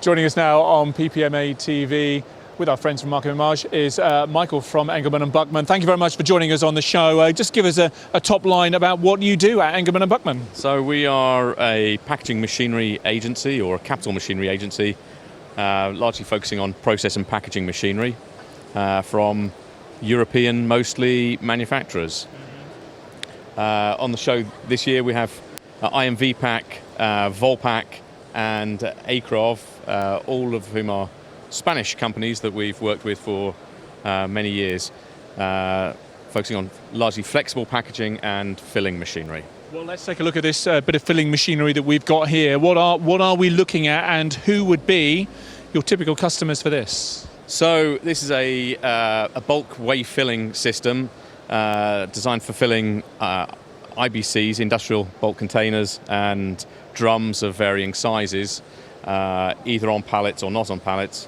Joining us now on PPMA TV with our friends from Markham & Marsh is Michael from Engelmann and Buckham. Thank you very much for joining us on the show. Just give us a top line about what you do at Engelmann and Buckham. So we are a packaging machinery agency, or a capital machinery agency, largely focusing on process and packaging machinery from European, mostly, manufacturers. On the show this year we have IMV Pack, Volpac and Akrov, all of whom are Spanish companies that we've worked with for many years, focusing on largely flexible packaging and filling machinery. Well, let's take a look at this bit of filling machinery that we've got here. What are we looking at, and who would be your typical customers for this? So this is a bulk whey filling system designed for filling IBCs, industrial bulk containers, and drums of varying sizes, either on pallets or not on pallets.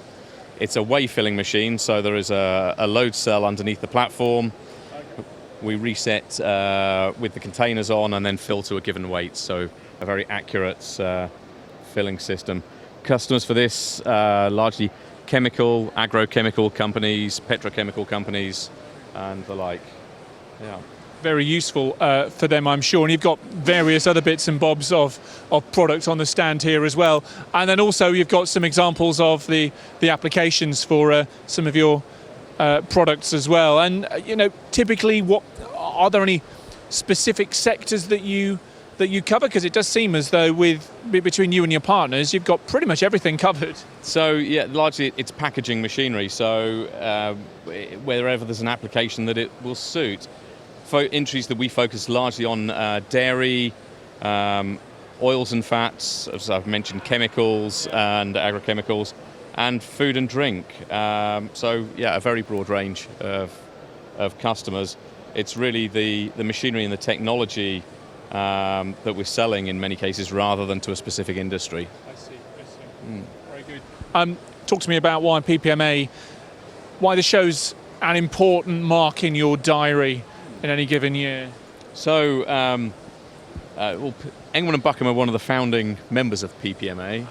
It's a whey filling machine, so there is a load cell underneath the platform. We reset with the containers on and then fill to a given weight, so a very accurate filling system. Customers for this largely chemical, agrochemical companies, petrochemical companies, and the like. Yeah. Very useful for them, I'm sure. And you've got various other bits and bobs of product on the stand here as well. And then also you've got some examples of the applications for some of your products as well. And typically, what are there any specific sectors that you cover? Because it does seem as though between you and your partners, you've got pretty much everything covered. So yeah, largely it's packaging machinery. So wherever there's an application that it will suit. For industries that we focus largely on, dairy, oils and fats, as I've mentioned, chemicals and agrochemicals, and food and drink. So yeah, a very broad range of customers. It's really the machinery and the technology that we're selling in many cases, rather than to a specific industry. I see. Very good. Talk to me about why PPMA, why the show's an important mark in your diary in any given year. So, Engelmann and Buckham are one of the founding members of PPMA,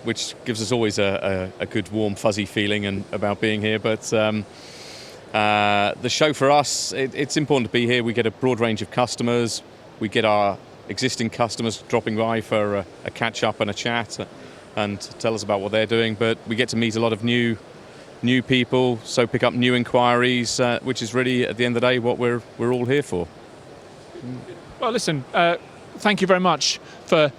which gives us always a good, warm, fuzzy feeling about being here. But the show for us, it's important to be here. We get a broad range of customers. We get our existing customers dropping by for a catch-up and a chat and tell us about what they're doing. But we get to meet a lot of new people, so pick up new inquiries, which is really, at the end of the day, what we're all here for. Well, listen, thank you very much for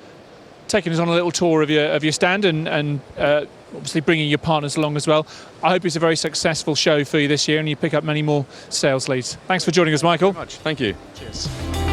taking us on a little tour of your stand and obviously bringing your partners along as well. I hope it's a very successful show for you this year and you pick up many more sales leads. Thanks for joining us, Michael. Thank you very much. Thank you. Cheers.